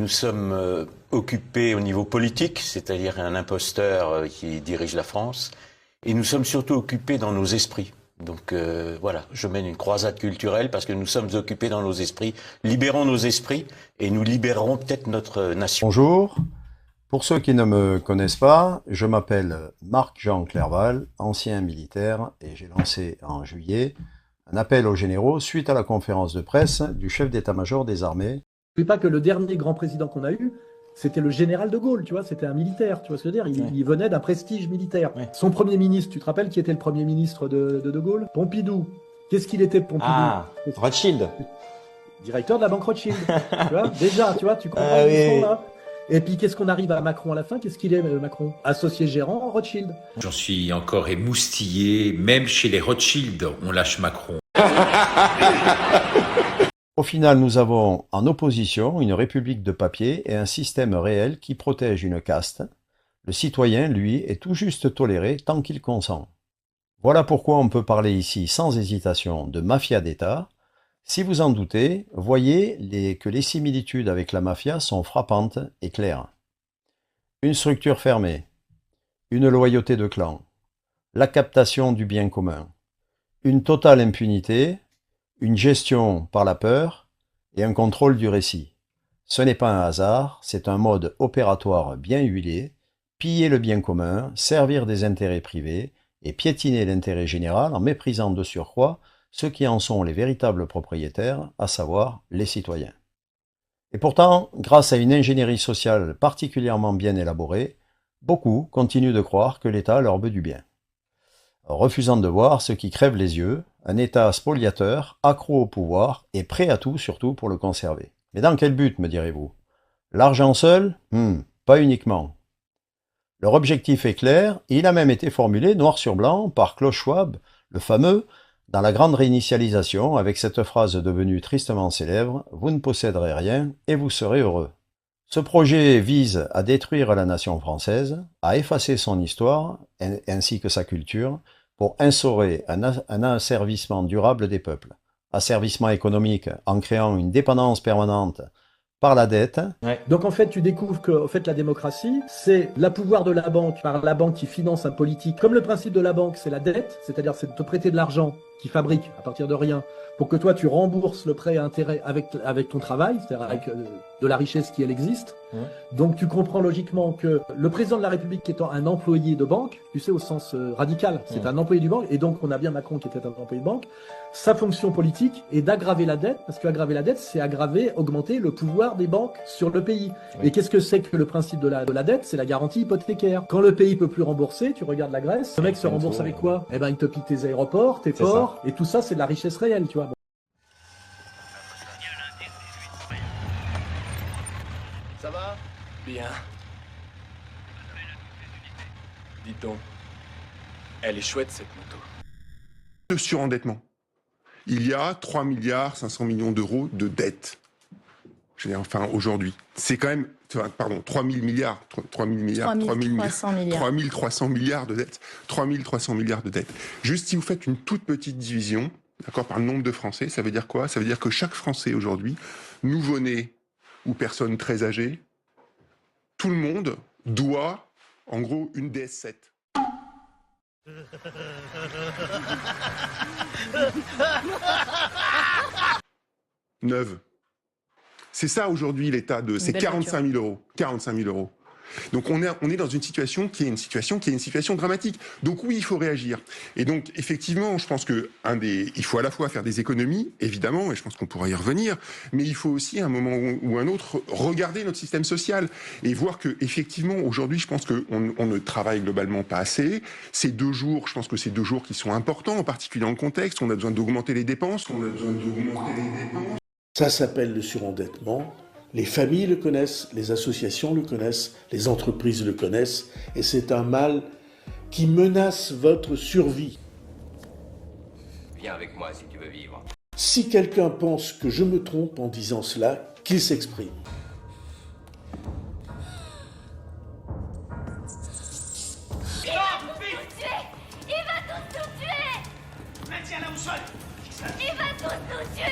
nous sommes occupés au niveau politique, c'est-à-dire un imposteur qui dirige la France, et nous sommes surtout occupés dans nos esprits. Donc voilà, je mène une croisade culturelle parce que nous sommes occupés dans nos esprits. Libérons nos esprits et nous libérerons peut-être notre nation. Bonjour, pour ceux qui ne me connaissent pas, je m'appelle Marc-Jean Clerval, ancien militaire, et j'ai lancé en juillet un appel aux généraux suite à la conférence de presse du chef d'état-major des armées. N'oublie pas que le dernier grand président qu'on a eu, c'était le général de Gaulle, tu vois, c'était un militaire, tu vois ce que je veux dire, il venait d'un prestige militaire. Ouais. Son premier ministre, tu te rappelles qui était le premier ministre de Gaulle? Pompidou. Qu'est-ce qu'il était, Pompidou? Ah, Rothschild. Directeur de la banque Rothschild. Tu vois, déjà, tu vois, tu comprends Ah, le oui. son, là. Et puis, qu'est-ce qu'on arrive à Macron à la fin? Qu'est-ce qu'il est, Macron? Associé gérant Rothschild. J'en suis encore émoustillé, même chez les Rothschild, on lâche Macron. Au final, nous avons en opposition une république de papier et un système réel qui protège une caste. Le citoyen, lui, est tout juste toléré tant qu'il consent. Voilà pourquoi on peut parler ici sans hésitation de mafia d'État. Si vous en doutez, voyez que les similitudes avec la mafia sont frappantes et claires. Une structure fermée, une loyauté de clan, la captation du bien commun, une totale impunité, une gestion par la peur et un contrôle du récit. Ce n'est pas un hasard, c'est un mode opératoire bien huilé, piller le bien commun, servir des intérêts privés et piétiner l'intérêt général en méprisant de surcroît ceux qui en sont les véritables propriétaires, à savoir les citoyens. Et pourtant, grâce à une ingénierie sociale particulièrement bien élaborée, beaucoup continuent de croire que l'État leur veut du bien, refusant de voir ce qui crève les yeux, un État spoliateur, accro au pouvoir et prêt à tout surtout pour le conserver. Mais dans quel but, me direz-vous? L'argent seul? Pas uniquement. Leur objectif est clair, et il a même été formulé noir sur blanc par Klaus Schwab, le fameux, dans la grande réinitialisation, avec cette phrase devenue tristement célèbre, « Vous ne posséderez rien et vous serez heureux ». Ce projet vise à détruire la nation française, à effacer son histoire ainsi que sa culture, pour instaurer un asservissement durable des peuples. Asservissement économique en créant une dépendance permanente par la dette. Ouais. Donc en fait, tu découvres que en fait, la démocratie, c'est l'appouvoir de la banque par la banque qui finance un politique. Comme le principe de la banque, c'est la dette, c'est-à-dire c'est de te prêter de l'argent qui fabrique à partir de rien, pour que toi tu rembourses le prêt à intérêt avec ton travail, c'est-à-dire avec de la richesse qui elle existe. Donc tu comprends logiquement que le président de la République étant un employé de banque, tu sais au sens radical, c'est un employé du banque, et donc on a bien Macron qui était un employé de banque, sa fonction politique est d'aggraver la dette, parce qu'aggraver la dette, c'est augmenter le pouvoir des banques sur le pays. Oui. Et qu'est-ce que c'est que le principe de la dette? C'est la garantie hypothécaire. Quand le pays peut plus rembourser, tu regardes la Grèce, le mec se rembourse avec quoi? Eh ben il te pique tes aéroports, tes C'est ports, et tout ça c'est de la richesse réelle, tu vois. Ça va? Bien. Dites donc, elle est chouette cette moto. De surendettement. Il y a 3 milliards 500 millions d'euros de dettes. Je veux dire, enfin, aujourd'hui. C'est quand même, pardon, 3 000 milliards, 3 000 milliards, 3 300 milliards. 3 300 milliards de dettes. 3 300 milliards de dettes. Juste si vous faites une toute petite division, d'accord, par le nombre de Français, ça veut dire quoi? Ça veut dire que chaque Français aujourd'hui, nouveau-né ou personne très âgée, tout le monde doit, en gros, une DS7. Neuve. C'est ça aujourd'hui l'état de... C'est belle 45 000 euros. 45 000 euros. Donc on est dans une situation qui est une situation dramatique. Donc oui, il faut réagir. Et donc effectivement, je pense que il faut à la fois faire des économies, évidemment, et je pense qu'on pourra y revenir, mais il faut aussi à un moment ou un autre regarder notre système social et voir que effectivement aujourd'hui, je pense qu'on ne travaille globalement pas assez. Ces 2 jours, je pense que c'est 2 jours qui sont importants, en particulier dans le contexte. On a besoin d'augmenter les dépenses. Ça s'appelle le surendettement. Les familles le connaissent, les associations le connaissent, les entreprises le connaissent, et c'est un mal qui menace votre survie. Viens avec moi si tu veux vivre. Si quelqu'un pense que je me trompe en disant cela, qu'il s'exprime. Il va tous tuer! Il va tous nous tuer! Maintiens la boussole! Il va tous nous tuer!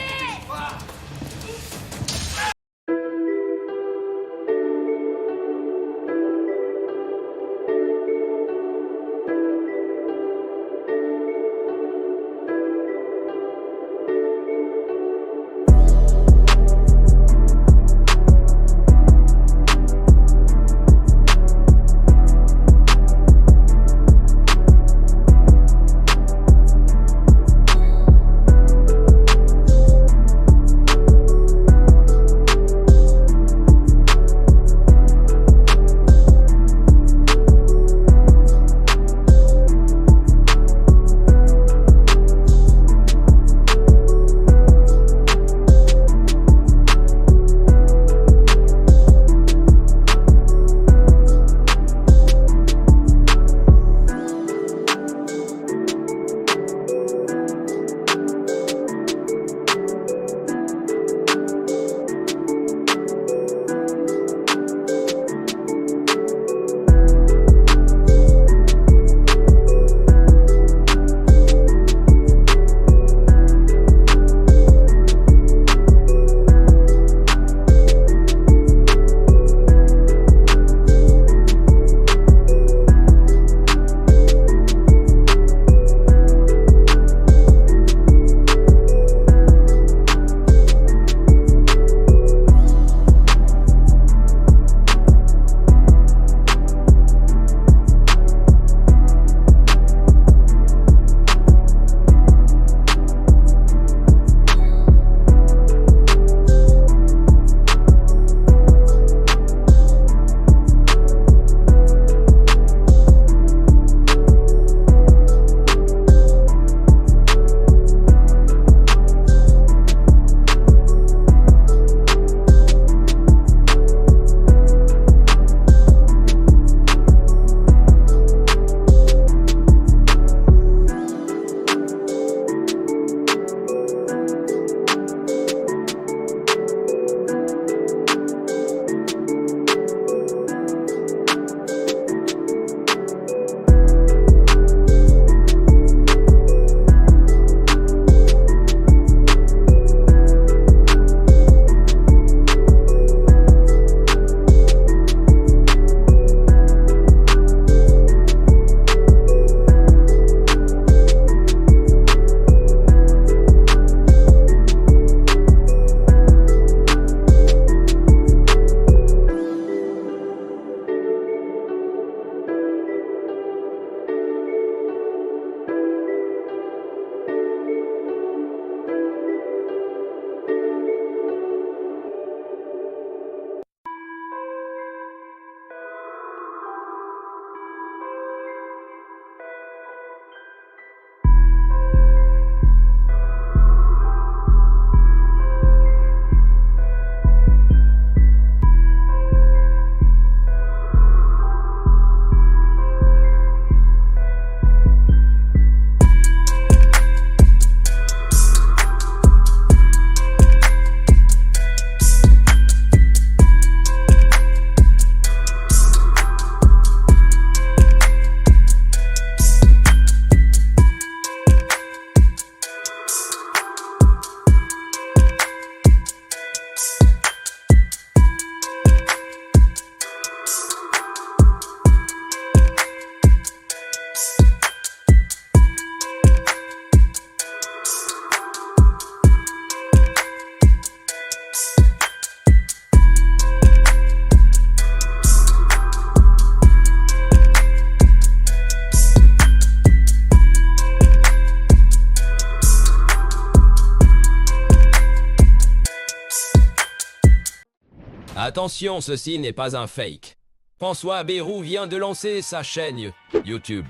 Attention, ceci n'est pas un fake. François Bayrou vient de lancer sa chaîne YouTube.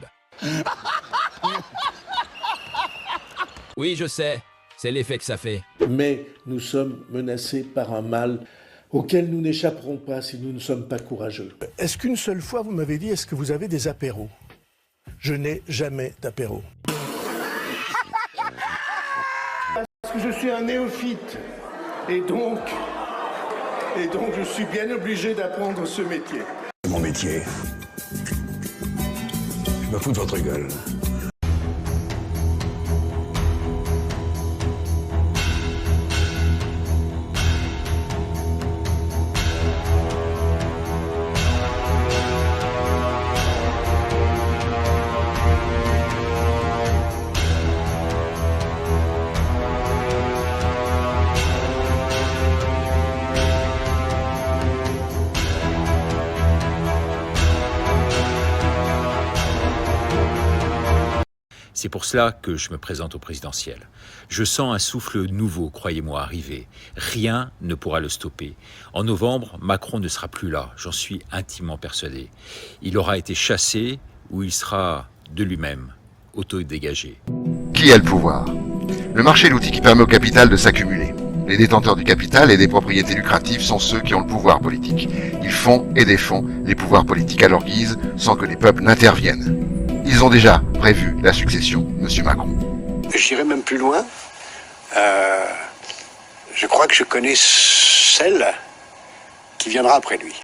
Oui, je sais, c'est l'effet que ça fait. Mais nous sommes menacés par un mal auquel nous n'échapperons pas si nous ne sommes pas courageux. Est-ce qu'une seule fois vous m'avez dit, est-ce que vous avez des apéros? Je n'ai jamais d'apéro. Parce que je suis un néophyte et donc je suis bien obligé d'apprendre ce métier. C'est mon métier. Je me fous de votre gueule. C'est pour cela que je me présente au présidentiel. Je sens un souffle nouveau, croyez-moi, arriver. Rien ne pourra le stopper. En novembre, Macron ne sera plus là, j'en suis intimement persuadé. Il aura été chassé ou il sera de lui-même auto-dégagé. Qui a le pouvoir? Le marché est l'outil qui permet au capital de s'accumuler. Les détenteurs du capital et des propriétés lucratives sont ceux qui ont le pouvoir politique. Ils font et défont les pouvoirs politiques à leur guise sans que les peuples n'interviennent. Ils ont déjà prévu la succession, Monsieur Macron. J'irai même plus loin. Je crois que je connais celle qui viendra après lui.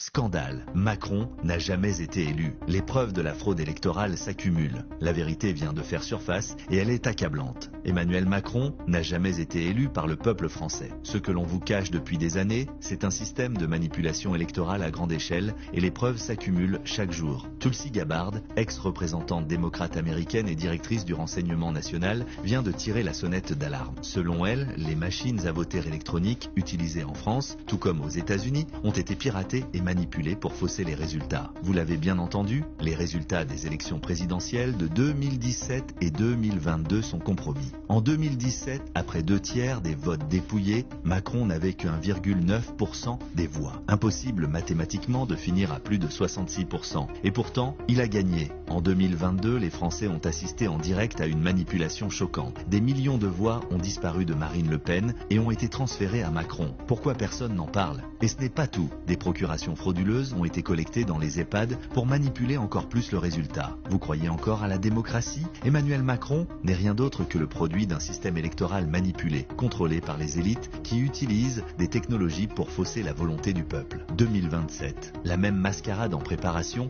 Scandale. Macron n'a jamais été élu. Les preuves de la fraude électorale s'accumulent. La vérité vient de faire surface et elle est accablante. Emmanuel Macron n'a jamais été élu par le peuple français. Ce que l'on vous cache depuis des années, c'est un système de manipulation électorale à grande échelle et les preuves s'accumulent chaque jour. Tulsi Gabbard, ex-représentante démocrate américaine et directrice du renseignement national, vient de tirer la sonnette d'alarme. Selon elle, les machines à voter électroniques utilisées en France, tout comme aux États-Unis, ont été piratées et manipulées pour fausser les résultats. Vous l'avez bien entendu, les résultats des élections présidentielles de 2017 et 2022 sont compromis. En 2017, après 2/3 des votes dépouillés, Macron n'avait que 1,9% des voix. Impossible mathématiquement de finir à plus de 66%. Et pourtant, il a gagné. En 2022, les Français ont assisté en direct à une manipulation choquante. Des millions de voix ont disparu de Marine Le Pen et ont été transférées à Macron. Pourquoi personne n'en parle? Et ce n'est pas tout. Des procurations frauduleuses ont été collectées dans les EHPAD pour manipuler encore plus le résultat. Vous croyez encore à la démocratie? Emmanuel Macron n'est rien d'autre que le produit d'un système électoral manipulé, contrôlé par les élites qui utilisent des technologies pour fausser la volonté du peuple. 2027, la même mascarade en préparation.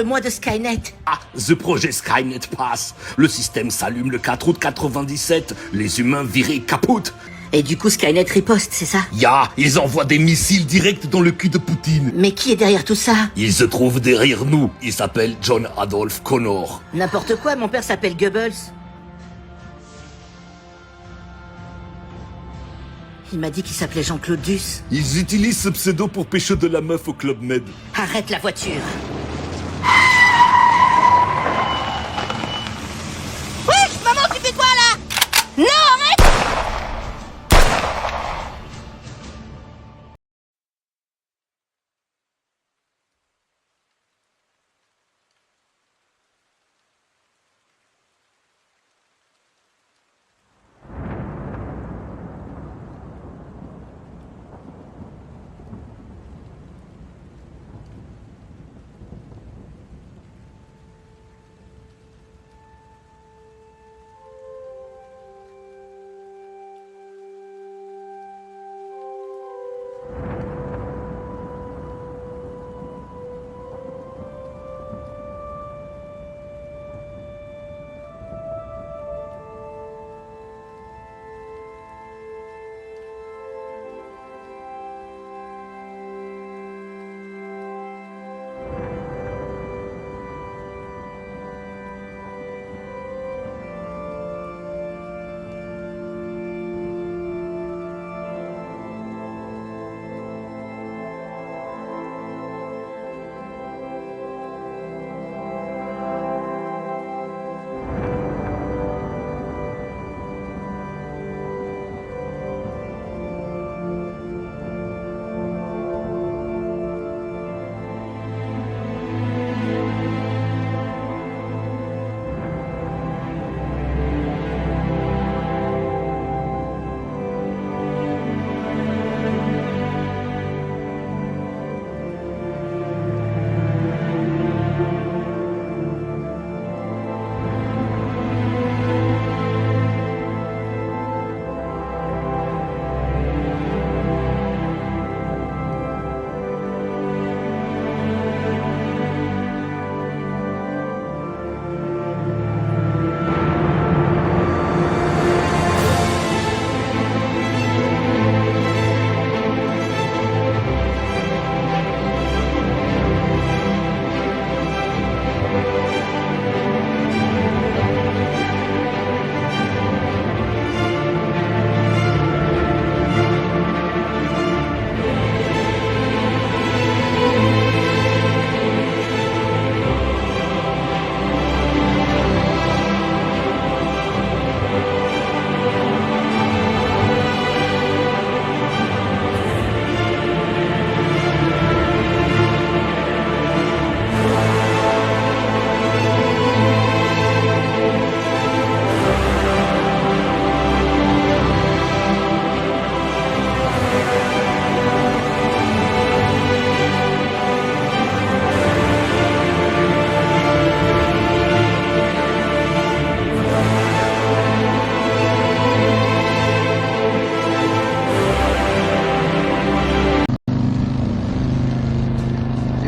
Parle-moi de Skynet. Ah, the projet Skynet passe. Le système s'allume le 4 août 97. Les humains virés capotent. Et du coup, Skynet riposte, c'est ça? Ils envoient des missiles directs dans le cul de Poutine. Mais qui est derrière tout ça? Il se trouve derrière nous. Il s'appelle John Adolph Connor. N'importe quoi, mon père s'appelle Goebbels. Il m'a dit qu'il s'appelait Jean-Claude Duss. Ils utilisent ce pseudo pour pécho de la meuf au Club Med. Arrête la voiture. Wesh, maman, tu fais quoi là? Non, arrête!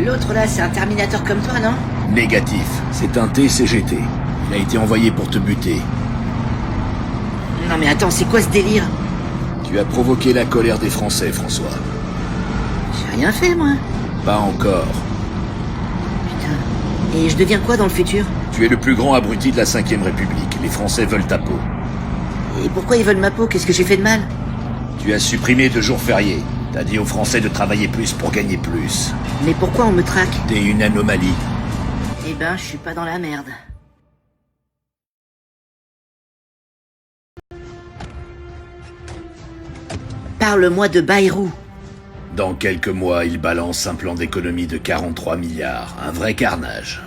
L'autre là, c'est un Terminator comme toi, non? Négatif. C'est un TCGT. Il a été envoyé pour te buter. Non mais attends, c'est quoi ce délire? Tu as provoqué la colère des Français, François. J'ai rien fait, moi. Pas encore. Putain. Et je deviens quoi dans le futur? Tu es le plus grand abruti de la 5ème République. Les Français veulent ta peau. Et pourquoi ils veulent ma peau? Qu'est-ce que j'ai fait de mal? Tu as supprimé 2 jours fériés. T'as dit aux Français de travailler plus pour gagner plus. Mais pourquoi on me traque? T'es une anomalie. Eh ben, je suis pas dans la merde. Parle-moi de Bayrou. Dans quelques mois, il balance un plan d'économie de 43 milliards. Un vrai carnage.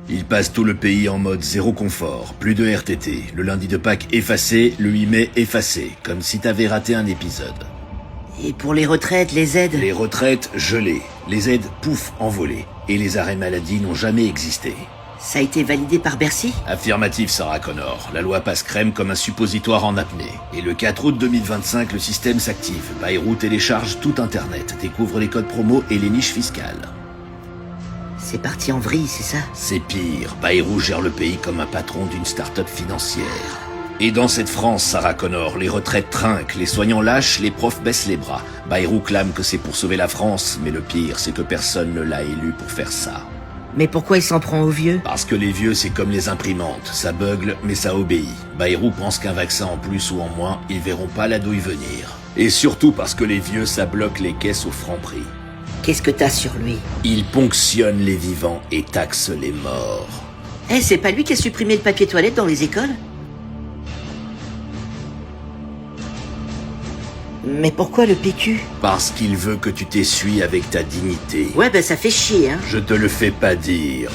Il passe tout le pays en mode zéro confort, plus de RTT, le lundi de Pâques effacé, le 8 mai effacé, comme si t'avais raté un épisode. Et pour les retraites, les aides? Les retraites gelées, les aides pouf envolées, et les arrêts maladie n'ont jamais existé. Ça a été validé par Bercy? Affirmatif, Sarah Connor. La loi passe crème comme un suppositoire en apnée. Et le 4 août 2025, le système s'active. Bayrou télécharge tout Internet, découvre les codes promo et les niches fiscales. C'est parti en vrille, c'est ça? C'est pire, Bayrou gère le pays comme un patron d'une start-up financière. Et dans cette France, Sarah Connor, les retraites trinquent, les soignants lâchent, les profs baissent les bras. Bayrou clame que c'est pour sauver la France, mais le pire, c'est que personne ne l'a élu pour faire ça. Mais pourquoi il s'en prend aux vieux? Parce que les vieux, c'est comme les imprimantes, ça bugle, mais ça obéit. Bayrou pense qu'un vaccin en plus ou en moins, ils verront pas la douille venir. Et surtout parce que les vieux, ça bloque les caisses au franc prix. Qu'est-ce que t'as sur lui? Il ponctionne les vivants et taxe les morts. Eh, c'est pas lui qui a supprimé le papier toilette dans les écoles? Mais pourquoi le PQ? Parce qu'il veut que tu t'essuies avec ta dignité. Ouais, ben ça fait chier, hein. Je te le fais pas dire.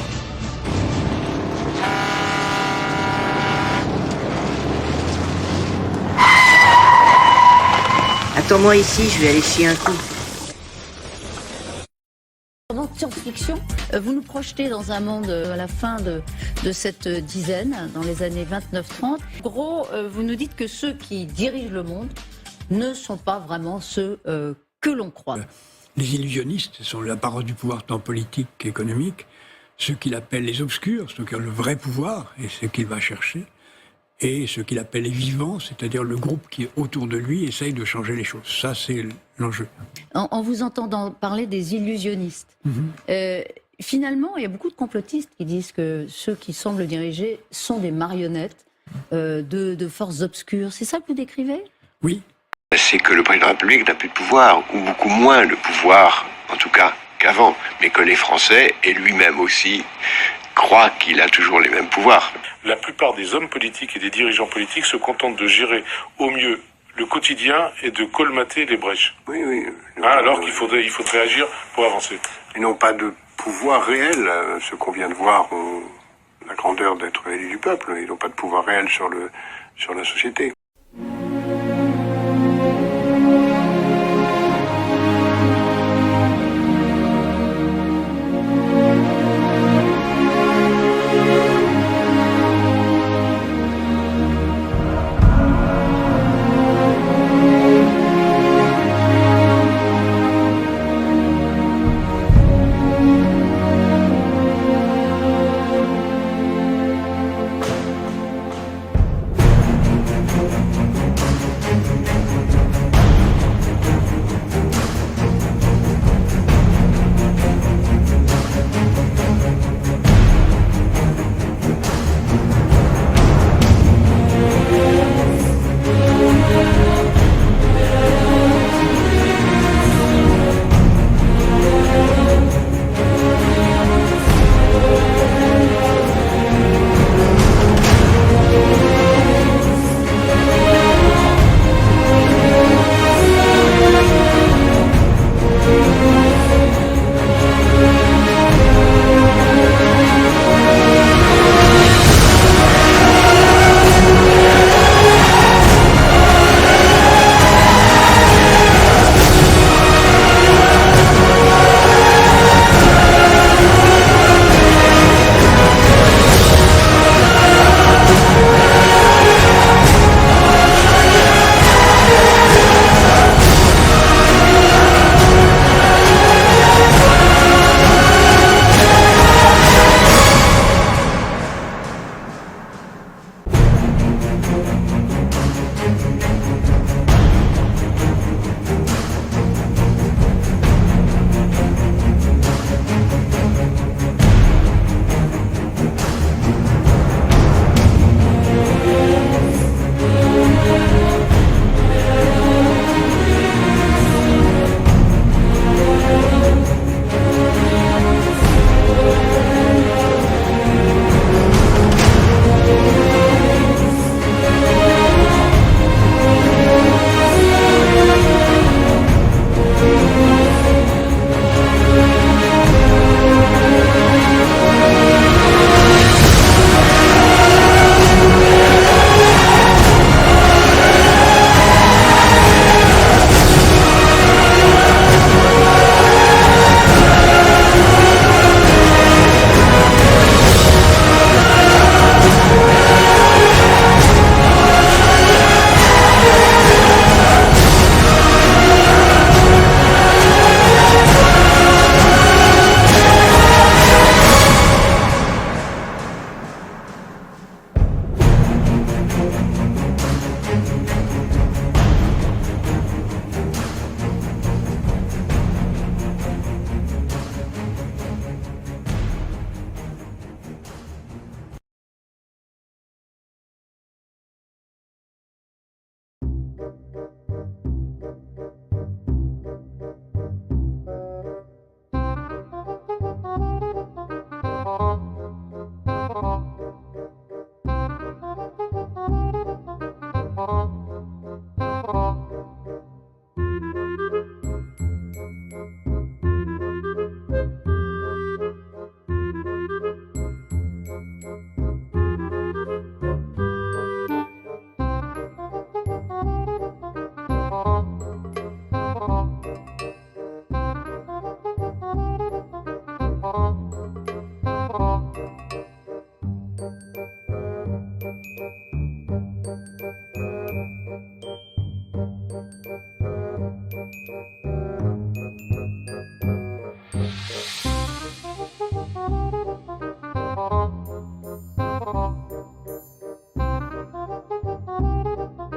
Attends-moi ici, je vais aller chier un coup. Dans science-fiction, vous nous projetez dans un monde à la fin de cette dizaine, dans les années 29-30. En gros, vous nous dites que ceux qui dirigent le monde ne sont pas vraiment ceux que l'on croit. Les illusionnistes sont la parole du pouvoir tant politique qu'économique, ceux qu'il appelle les obscurs, ceux qui ont le vrai pouvoir et ceux qu'il va chercher, et ceux qu'il appelle les vivants, c'est-à-dire le groupe qui est autour de lui essaye de changer les choses. Ça, c'est l'enjeu. En vous entendant parler des illusionnistes, finalement, il y a beaucoup de complotistes qui disent que ceux qui semblent diriger sont des marionnettes de forces obscures. C'est ça que vous décrivez? Oui. C'est que le président de la République n'a plus de pouvoir, ou beaucoup moins de pouvoir, en tout cas qu'avant, mais que les Français, et lui-même aussi, croient qu'il a toujours les mêmes pouvoirs. La plupart des hommes politiques et des dirigeants politiques se contentent de gérer au mieux le quotidien et de colmater les brèches. Oui, oui. Alors qu'il faudrait agir pour avancer. Ils n'ont pas de pouvoir réel, ce qu'on vient de voir, la grandeur d'être élu du peuple. Ils n'ont pas de pouvoir réel sur la société.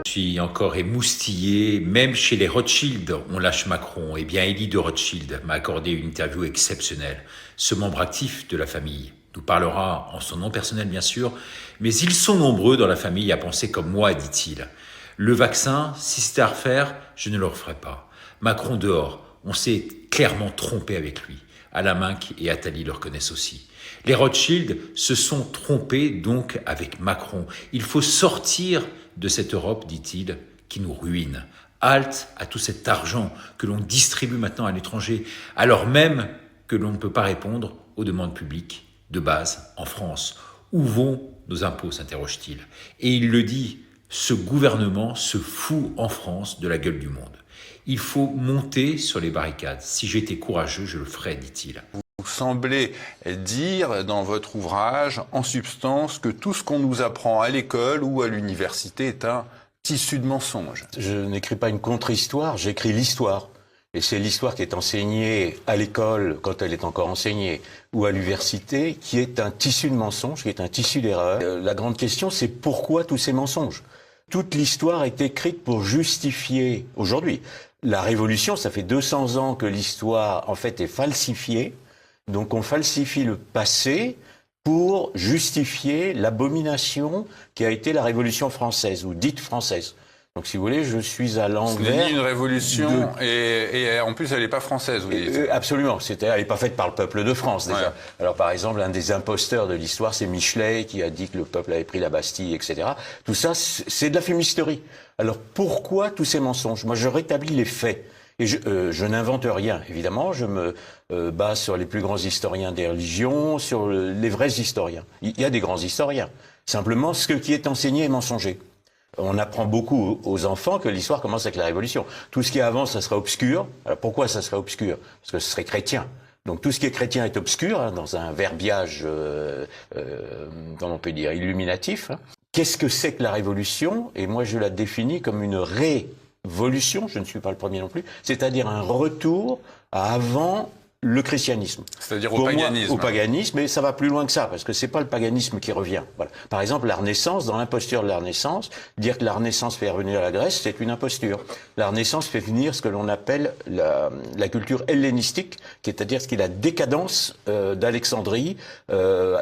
Je suis encore émoustillé, même chez les Rothschild, on lâche Macron. Eh bien, Élie de Rothschild m'a accordé une interview exceptionnelle. Ce membre actif de la famille nous parlera en son nom personnel, bien sûr, mais ils sont nombreux dans la famille à penser comme moi, dit-il. Le vaccin, si c'était à refaire, je ne le referais pas. Macron dehors, on s'est clairement trompé avec lui. Alain Minc et Attali le reconnaissent aussi. Les Rothschild se sont trompés donc avec Macron. Il faut sortir de cette Europe, dit-il, qui nous ruine. Halte à tout cet argent que l'on distribue maintenant à l'étranger, alors même que l'on ne peut pas répondre aux demandes publiques de base en France. Où vont nos impôts, s'interroge-t-il. Et il le dit, ce gouvernement se fout en France de la gueule du monde. Il faut monter sur les barricades. Si j'étais courageux, je le ferais, dit-il. Vous semblez dire dans votre ouvrage, en substance, que tout ce qu'on nous apprend à l'école ou à l'université est un tissu de mensonges. Je n'écris pas une contre-histoire, j'écris l'histoire. Et c'est l'histoire qui est enseignée à l'école, quand elle est encore enseignée, ou à l'université, qui est un tissu de mensonges, qui est un tissu d'erreurs. La grande question, c'est pourquoi tous ces mensonges ? Toute l'histoire est écrite pour justifier, aujourd'hui, la Révolution. Ça fait 200 ans que l'histoire, en fait, est falsifiée. Donc on falsifie le passé pour justifier l'abomination qui a été la Révolution française, ou dite française. Donc si vous voulez, je suis à l'envers. C'est une révolution, et en plus elle n'est pas française, vous dites. Absolument, elle n'est pas faite par le peuple de France, déjà. Ouais. Alors par exemple, un des imposteurs de l'histoire, c'est Michelet, qui a dit que le peuple avait pris la Bastille, etc. Tout ça, c'est de la fumisterie. Alors pourquoi tous ces mensonges ? Moi, je rétablis les faits. Et je n'invente rien, évidemment. Je me base sur les plus grands historiens des religions, sur les vrais historiens. Il y a des grands historiens. Simplement, ce qui est enseigné est mensonger. On apprend beaucoup aux enfants que l'histoire commence avec la Révolution. Tout ce qui est avant, ça serait obscur. Alors pourquoi ça serait obscur ? Parce que ce serait chrétien. Donc tout ce qui est chrétien est obscur, hein, dans un verbiage, comment on peut dire, illuminatif. Hein. Qu'est-ce que c'est que la Révolution ? Et moi, je la définis comme une révolution, je ne suis pas le premier non plus, c'est-à-dire un retour à avant le christianisme. C'est-à-dire au paganisme. Au paganisme, mais ça va plus loin que ça, parce que c'est pas le paganisme qui revient. Voilà. Par exemple, la Renaissance, dans l'imposture de la Renaissance, dire que la Renaissance fait revenir la Grèce, c'est une imposture. La Renaissance fait venir ce que l'on appelle la culture hellénistique, c'est-à-dire ce qui est la décadence d'Alexandrie,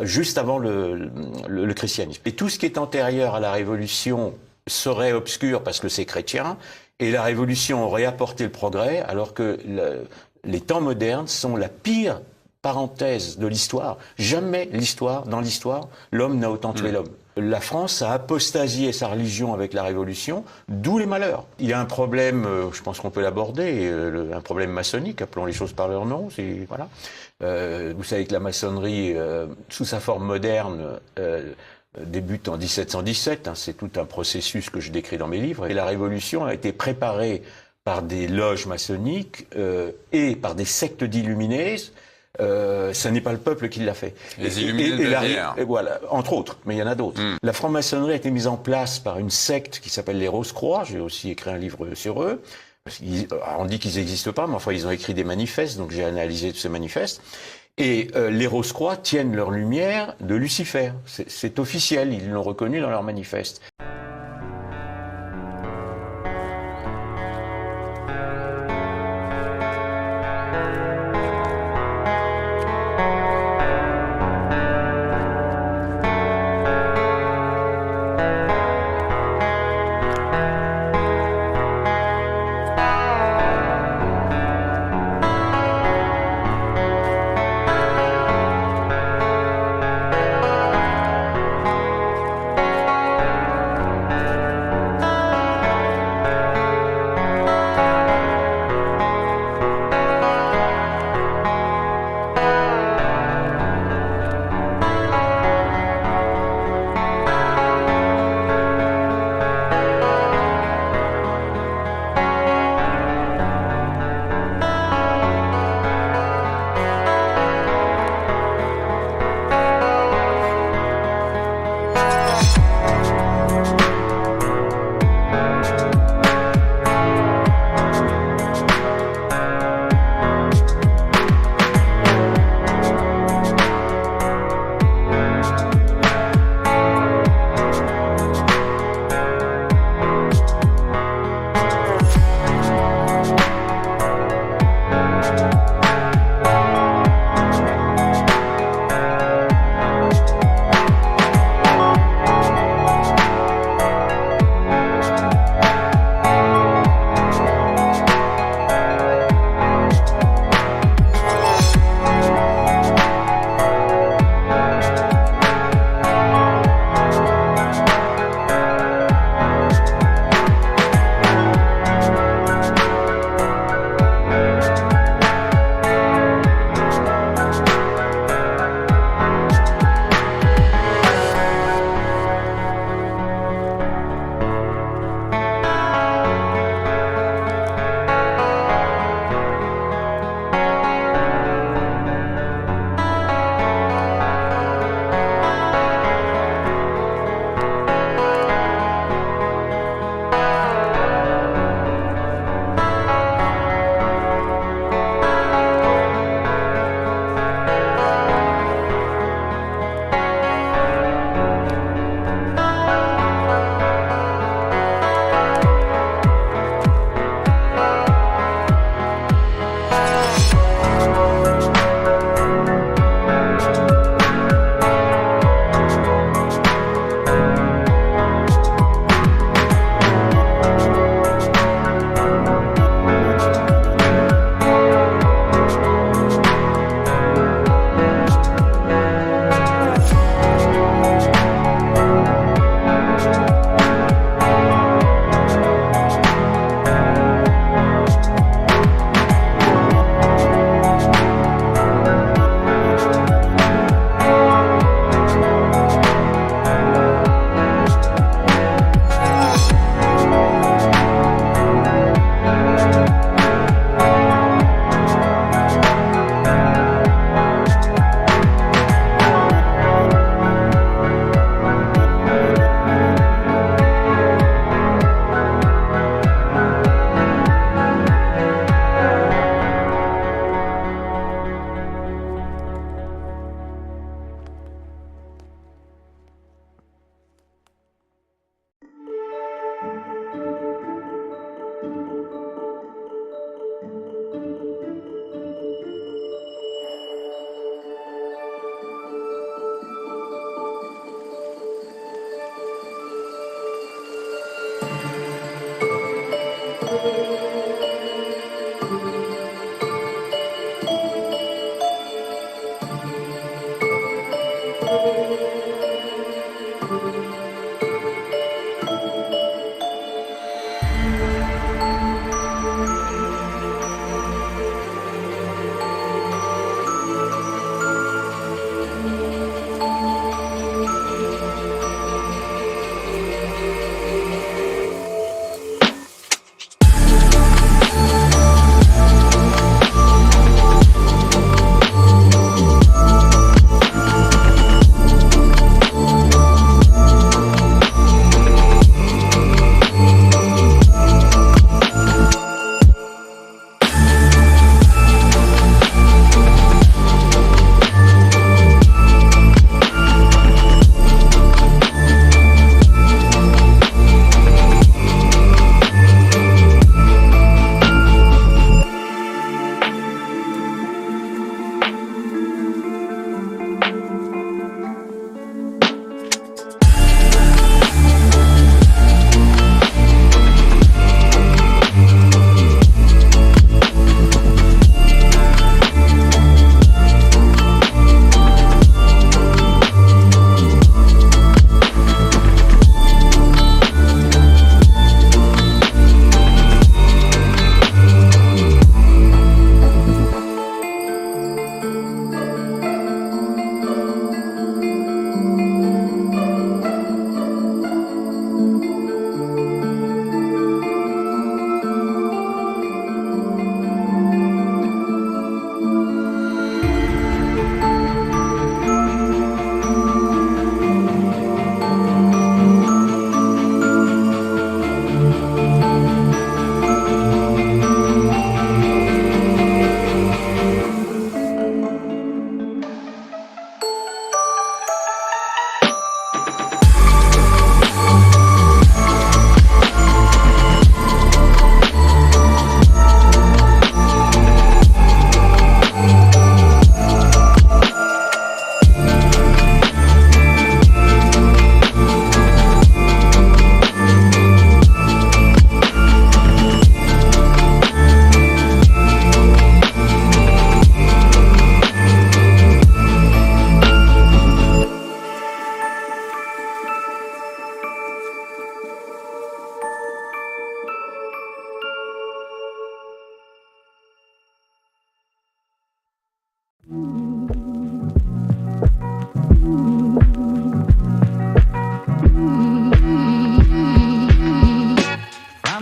juste avant le christianisme. Et tout ce qui est antérieur à la Révolution serait obscur parce que c'est chrétien, et la Révolution aurait apporté le progrès, alors que les temps modernes sont la pire parenthèse de l'histoire. Jamais dans l'histoire, l'homme n'a autant tué l'homme. La France a apostasié sa religion avec la Révolution, d'où les malheurs. Il y a un problème, je pense qu'on peut l'aborder, un problème maçonnique, appelons les choses par leur nom. Voilà. Vous savez que la maçonnerie, sous sa forme moderne, débute en 1717, hein, c'est tout un processus que je décris dans mes livres, et la Révolution a été préparée par des loges maçonniques et par des sectes d'illuminés. Ça n'est pas le peuple qui l'a fait. Les illuminés de la voilà, entre autres, mais il y en a d'autres. La franc-maçonnerie a été mise en place par une secte qui s'appelle les Rose-Croix. J'ai aussi écrit un livre sur eux. On dit qu'ils n'existent pas, mais enfin ils ont écrit des manifestes, donc j'ai analysé tous ces manifestes. Et les Rose-Croix tiennent leur lumière de Lucifer. C'est officiel, ils l'ont reconnu dans leur manifeste.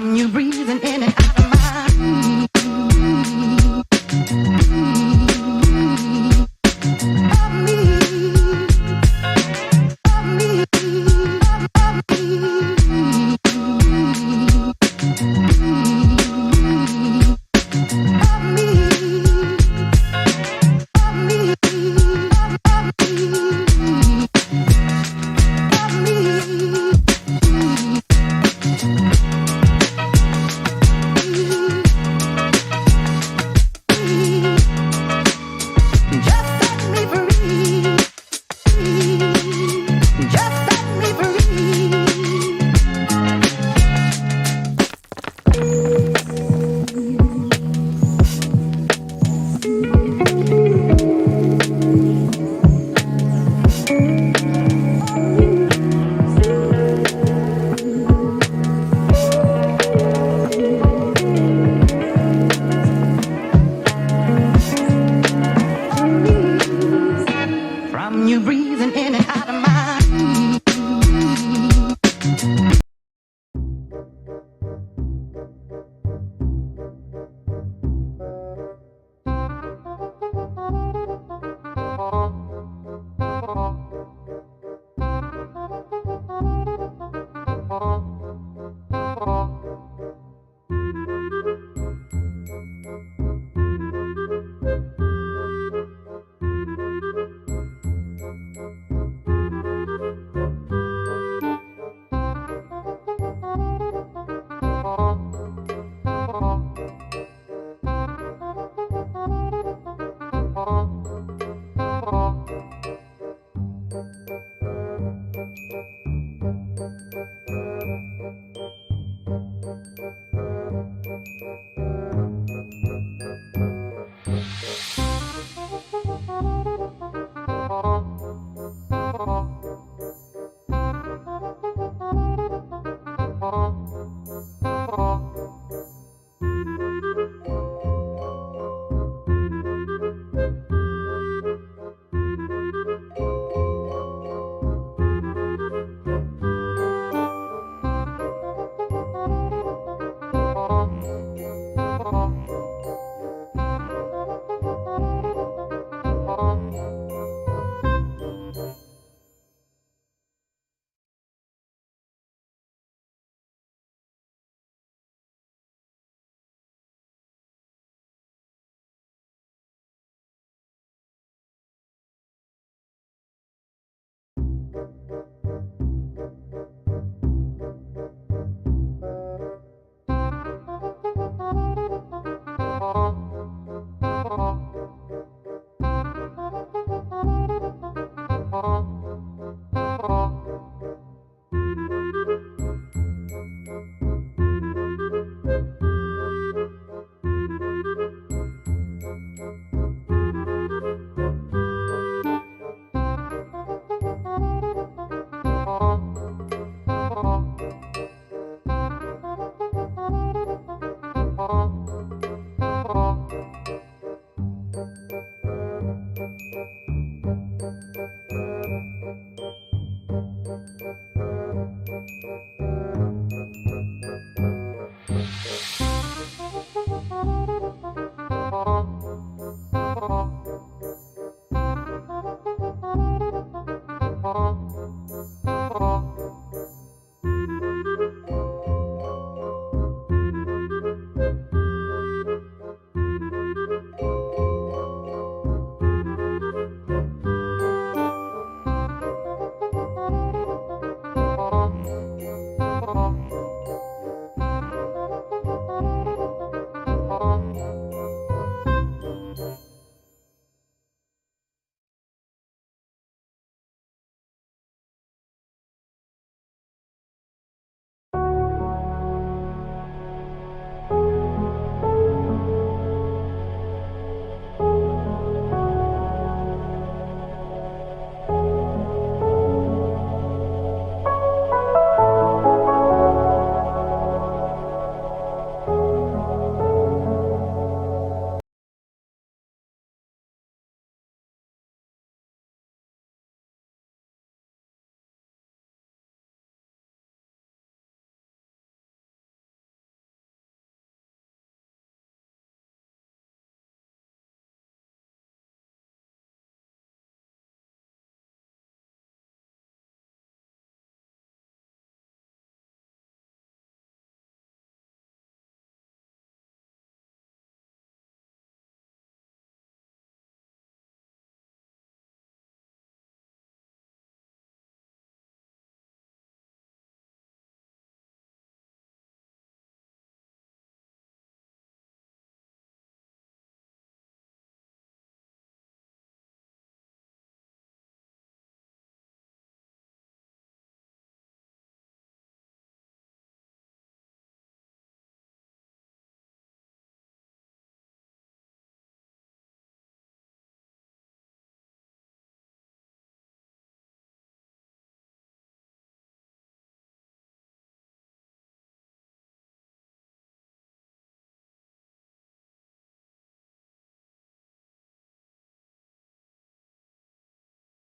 From you breathing in and out of my From you breathing in and out of my